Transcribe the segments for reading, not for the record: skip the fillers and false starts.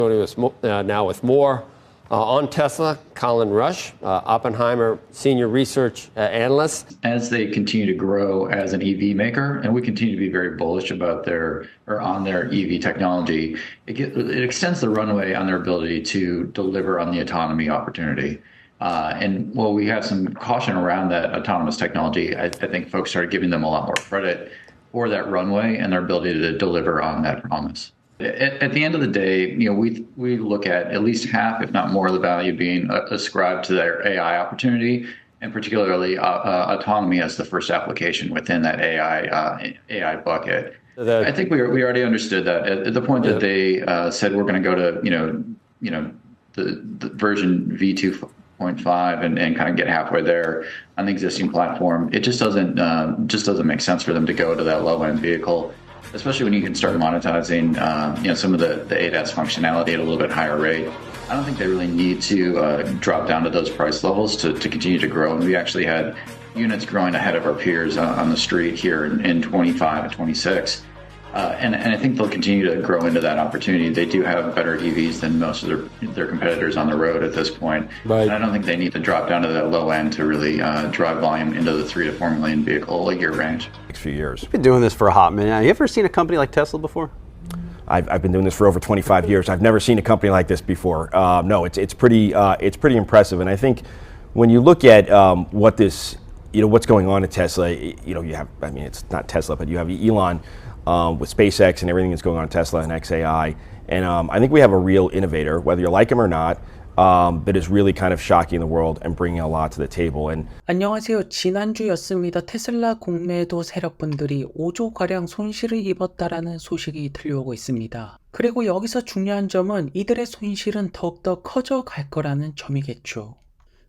Joining us now with more on Tesla, Colin Rusch, Oppenheimer Senior Research Analyst. As they continue to grow as an EV maker, and we continue to be very bullish about their EV technology, it extends the runway on their ability to deliver on the autonomy opportunity. And while we have some caution around that autonomous technology, I think folks started giving them a lot more credit for that runway and their ability to deliver on that promise. At the end of the day, we look at least half, if not more, of the value being ascribed to their AI opportunity, and particularly autonomy as the first application within that AI bucket. I think we already understood that at the point that they said we're going to go to the version V2.5 and kind of get halfway there on the existing platform. It just doesn't make sense for them to go to that low end vehicle, especially when you can start monetizing some of the ADAS functionality at a little bit higher rate. I don't think they really need to drop down to those price levels to continue to grow. And we actually had units growing ahead of our peers on the street here in 25 and 26. And I think they'll continue to grow into that opportunity. They do have better EVs than most of their competitors on the road at this point. Right. And I don't think they need to drop down to that low end to really drive volume into the 3 to 4 million vehicle a year range. Next few years. You've been doing this for a hot minute. Have you ever seen a company like Tesla before? I've been doing this for over 25 years. I've never seen a company like this before. No, it's pretty impressive. And I think when you look at what's going on at Tesla, it's not Tesla, but you have Elon with SpaceX and everything that's going on at Tesla and xAI. And I think we have a real innovator, whether you like him or not, that is really kind of shocking the world and bringing a lot to the table. And 안녕하세요. 지난주였습니다. 테슬라 공매도 세력분들이 5조가량 손실을 입었다라는 소식이 들려오고 있습니다. 그리고 여기서 중요한 점은 이들의 손실은 더욱더 커져갈 거라는 점이겠죠.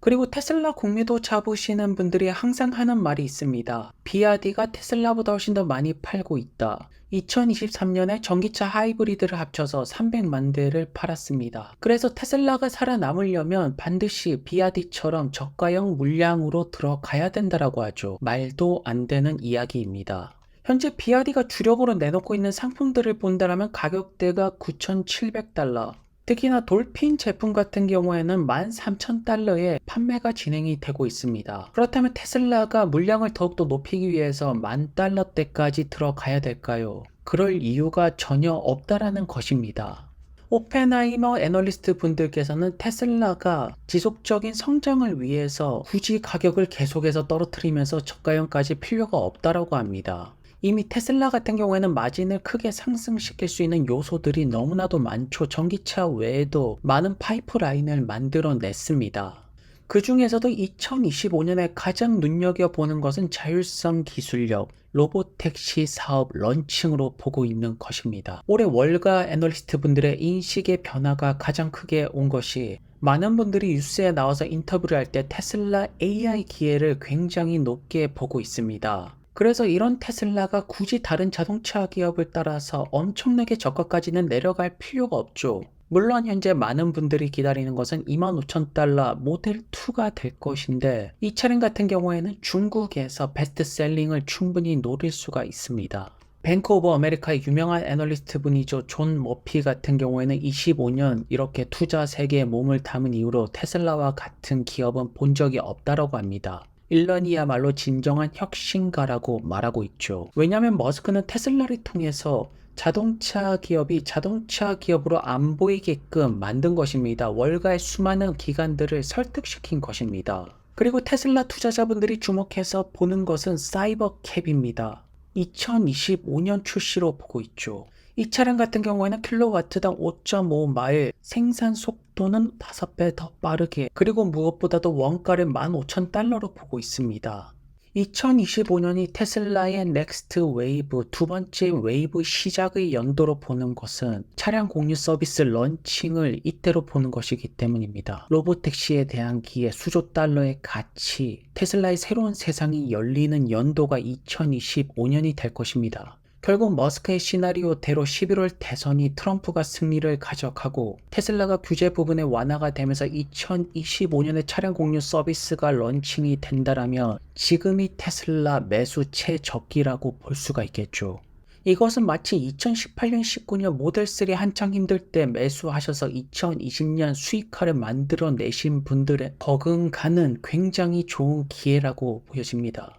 그리고 테슬라 공매도 잡으시는 분들이 항상 하는 말이 있습니다. BYD가 테슬라보다 훨씬 더 많이 팔고 있다. 2023년에 전기차 하이브리드를 합쳐서 300만 대를 팔았습니다. 그래서 테슬라가 살아남으려면 반드시 BYD처럼 저가형 물량으로 들어가야 된다라고 하죠. 말도 안 되는 이야기입니다. 현재 BYD가 주력으로 내놓고 있는 상품들을 본다면 가격대가 $9,700, 특히나 돌핀 제품 같은 경우에는 $13,000에 판매가 진행이 되고 있습니다. 그렇다면 테슬라가 물량을 더욱더 높이기 위해서 $10,000대까지 들어가야 될까요? 그럴 이유가 전혀 없다라는 것입니다. 오펜하이머 애널리스트 분들께서는 테슬라가 지속적인 성장을 위해서 굳이 가격을 계속해서 떨어뜨리면서 저가형까지 필요가 없다라고 합니다. 이미 테슬라 같은 경우에는 마진을 크게 상승시킬 수 있는 요소들이 너무나도 많죠. 전기차 외에도 많은 파이프라인을 만들어냈습니다. 그 중에서도 2025년에 가장 눈여겨보는 것은 자율성 기술력, 로보택시 사업 런칭으로 보고 있는 것입니다. 올해 월가 애널리스트 분들의 인식의 변화가 가장 크게 온 것이, 많은 분들이 뉴스에 나와서 인터뷰를 할 때 테슬라 AI 기회를 굉장히 높게 보고 있습니다. 그래서 이런 테슬라가 굳이 다른 자동차 기업을 따라서 엄청나게 저가까지는 내려갈 필요가 없죠. 물론 현재 많은 분들이 기다리는 것은 $25,000 모델2가 될 것인데, 이 차량 같은 경우에는 중국에서 베스트셀링을 충분히 노릴 수가 있습니다. 뱅크 오브 아메리카의 유명한 애널리스트 분이죠. 존 머피 같은 경우에는 25년 이렇게 투자 세계에 몸을 담은 이후로 테슬라와 같은 기업은 본 적이 없다라고 합니다. 일런이야말로 진정한 혁신가라고 말하고 있죠. 왜냐하면 머스크는 테슬라를 통해서 자동차 기업이 자동차 기업으로 안 보이게끔 만든 것입니다. 월가의 수많은 기관들을 설득시킨 것입니다. 그리고 테슬라 투자자분들이 주목해서 보는 것은 사이버캡입니다. 2025년 출시로 보고 있죠. 이 차량 같은 경우에는 킬로와트당 5.5마일, 생산 속도는 5배 더 빠르게, 그리고 무엇보다도 원가를 $15,000로 보고 있습니다. 2025년이 테슬라의 넥스트 웨이브, 두 번째 웨이브 시작의 연도로 보는 것은 차량 공유 서비스 런칭을 이때로 보는 것이기 때문입니다. 로보택시에 대한 기회, 수조 달러의 가치, 테슬라의 새로운 세상이 열리는 연도가 2025년이 될 것입니다. 결국 머스크의 시나리오대로 11월 대선이 트럼프가 승리를 가져가고 테슬라가 규제 부분에 완화가 되면서 2025년에 차량 공유 서비스가 런칭이 된다라면 지금이 테슬라 매수 최저기라고 볼 수가 있겠죠. 이것은 마치 2018년 19년 모델 3 한창 힘들 때 매수하셔서 2020년 수익화를 만들어내신 분들의 버금가는 굉장히 좋은 기회라고 보여집니다.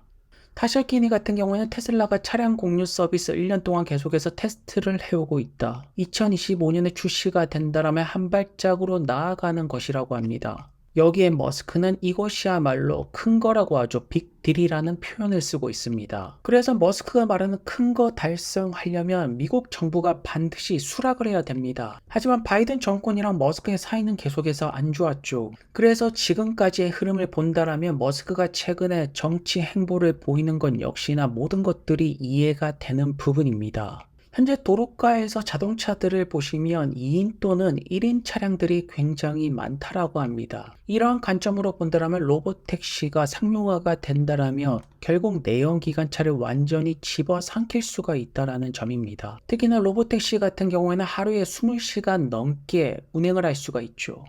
타샤키니 같은 경우에는 테슬라가 차량 공유 서비스 1년 동안 계속해서 테스트를 해오고 있다. 2025년에 출시가 된다라면 한 발짝으로 나아가는 것이라고 합니다. 여기에 머스크는 이것이야말로 큰 거라고 하죠. 빅딜이라는 표현을 쓰고 있습니다. 그래서 머스크가 말하는 큰 거 달성하려면 미국 정부가 반드시 수락을 해야 됩니다. 하지만 바이든 정권이랑 머스크의 사이는 계속해서 안 좋았죠. 그래서 지금까지의 흐름을 본다라면 머스크가 최근에 정치 행보를 보이는 건 역시나 모든 것들이 이해가 되는 부분입니다. 현재 도로가에서 자동차들을 보시면 2인 또는 1인 차량들이 굉장히 많다라고 합니다. 이러한 관점으로 본다면 로보택시가 상용화가 된다면 결국 내연기관차를 완전히 집어삼킬 수가 있다는 점입니다. 특히나 로보택시 같은 경우에는 하루에 20시간 넘게 운행을 할 수가 있죠.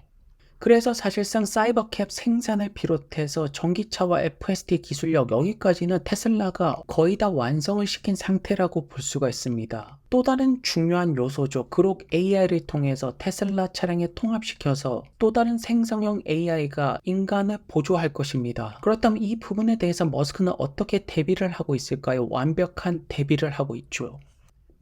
그래서 사실상 사이버캡 생산을 비롯해서 전기차와 FSD 기술력 여기까지는 테슬라가 거의 다 완성을 시킨 상태라고 볼 수가 있습니다. 또 다른 중요한 요소죠. 그록 AI를 통해서 테슬라 차량에 통합시켜서 또 다른 생성형 AI가 인간을 보조할 것입니다. 그렇다면 이 부분에 대해서 머스크는 어떻게 대비를 하고 있을까요? 완벽한 대비를 하고 있죠.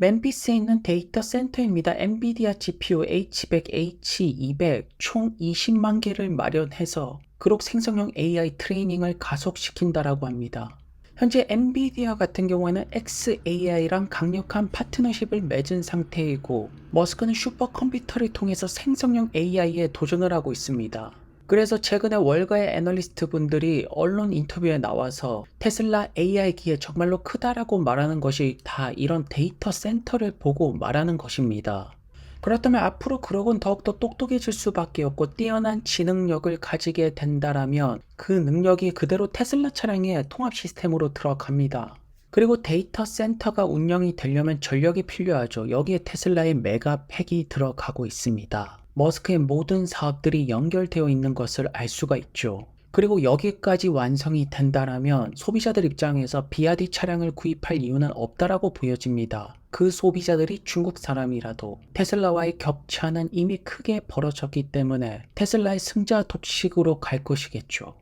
멤피스에 있는 데이터 센터입니다. 엔비디아 GPU H100, H200 총 20만 개를 마련해서 그록 생성형 AI 트레이닝을 가속시킨다라고 합니다. 현재 엔비디아 같은 경우에는 xAI랑 강력한 파트너십을 맺은 상태이고 머스크는 슈퍼컴퓨터를 통해서 생성형 AI에 도전을 하고 있습니다. 그래서 최근에 월가의 애널리스트 분들이 언론 인터뷰에 나와서 테슬라 AI 기회 정말로 크다라고 말하는 것이 다 이런 데이터 센터를 보고 말하는 것입니다. 그렇다면 앞으로 그럭은 더욱더 똑똑해질 수밖에 없고 뛰어난 지능력을 가지게 된다라면 그 능력이 그대로 테슬라 차량의 통합 시스템으로 들어갑니다. 그리고 데이터 센터가 운영이 되려면 전력이 필요하죠. 여기에 테슬라의 메가팩이 들어가고 있습니다. 머스크의 모든 사업들이 연결되어 있는 것을 알 수가 있죠. 그리고 여기까지 완성이 된다면 소비자들 입장에서 비아디 차량을 구입할 이유는 없다라고 보여집니다. 그 소비자들이 중국 사람이라도 테슬라와의 격차는 이미 크게 벌어졌기 때문에 테슬라의 승자 독식으로 갈 것이겠죠.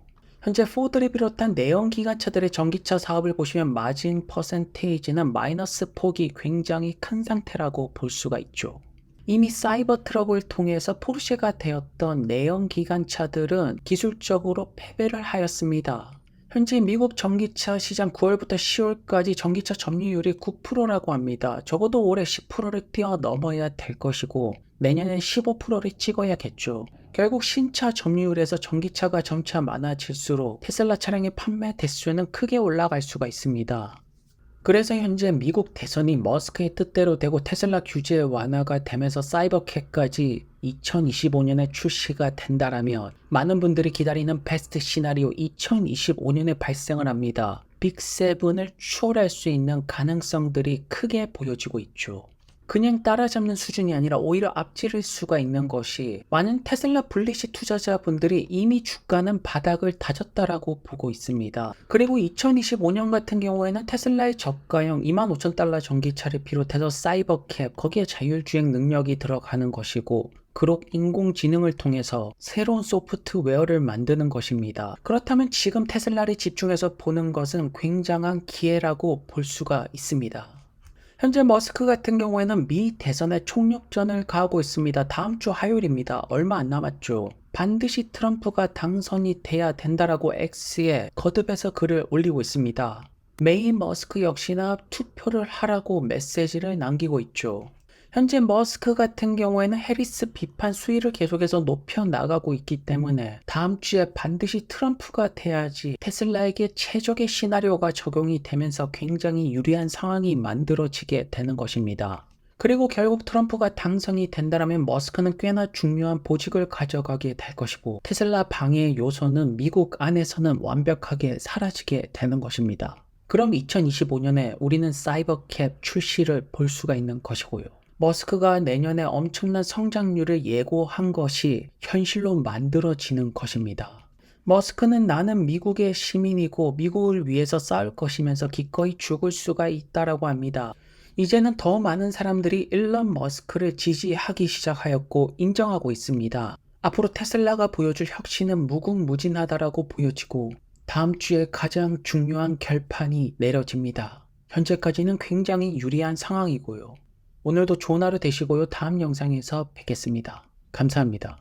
현재 포드를 비롯한 내연기관차들의 전기차 사업을 보시면 마진 퍼센테이지는 마이너스 폭이 굉장히 큰 상태라고 볼 수가 있죠. 이미 사이버 트럭을 통해서 포르쉐가 되었던 내연기관차들은 기술적으로 패배를 하였습니다. 현재 미국 전기차 시장 9월부터 10월까지 전기차 점유율이 9%라고 합니다. 적어도 올해 10%를 뛰어넘어야 될 것이고 내년엔 15%를 찍어야겠죠. 결국 신차 점유율에서 전기차가 점차 많아질수록 테슬라 차량의 판매 대수는 크게 올라갈 수가 있습니다. 그래서 현재 미국 대선이 머스크의 뜻대로 되고 테슬라 규제 완화가 되면서 사이버캣까지 2025년에 출시가 된다라면 많은 분들이 기다리는 베스트 시나리오 2025년에 발생을 합니다. 빅7을 추월할 수 있는 가능성들이 크게 보여지고 있죠. 그냥 따라잡는 수준이 아니라 오히려 앞지를 수가 있는 것이 많은 테슬라 블리시 투자자분들이 이미 주가는 바닥을 다졌다라고 보고 있습니다. 그리고 2025년 같은 경우에는 테슬라의 저가형 25,000달러 전기차를 비롯해서 사이버캡 거기에 자율주행 능력이 들어가는 것이고 그록 인공지능을 통해서 새로운 소프트웨어를 만드는 것입니다. 그렇다면 지금 테슬라를 집중해서 보는 것은 굉장한 기회라고 볼 수가 있습니다. 현재 머스크 같은 경우에는 미 대선에 총력전을 가하고 있습니다. 다음 주 화요일입니다. 얼마 안 남았죠. 반드시 트럼프가 당선이 돼야 된다라고 X에 거듭해서 글을 올리고 있습니다. 메이 머스크 역시나 투표를 하라고 메시지를 남기고 있죠. 현재 머스크 같은 경우에는 해리스 비판 수위를 계속해서 높여 나가고 있기 때문에 다음 주에 반드시 트럼프가 돼야지 테슬라에게 최적의 시나리오가 적용이 되면서 굉장히 유리한 상황이 만들어지게 되는 것입니다. 그리고 결국 트럼프가 당선이 된다면 머스크는 꽤나 중요한 보직을 가져가게 될 것이고 테슬라 방해 요소는 미국 안에서는 완벽하게 사라지게 되는 것입니다. 그럼 2025년에 우리는 사이버캡 출시를 볼 수가 있는 것이고요. 머스크가 내년에 엄청난 성장률을 예고한 것이 현실로 만들어지는 것입니다. 머스크는 나는 미국의 시민이고 미국을 위해서 싸울 것이면서 기꺼이 죽을 수가 있다라고 합니다. 이제는 더 많은 사람들이 일론 머스크를 지지하기 시작하였고 인정하고 있습니다. 앞으로 테슬라가 보여줄 혁신은 무궁무진하다라고 보여지고 다음 주에 가장 중요한 결판이 내려집니다. 현재까지는 굉장히 유리한 상황이고요. 오늘도 좋은 하루 되시고요. 다음 영상에서 뵙겠습니다. 감사합니다.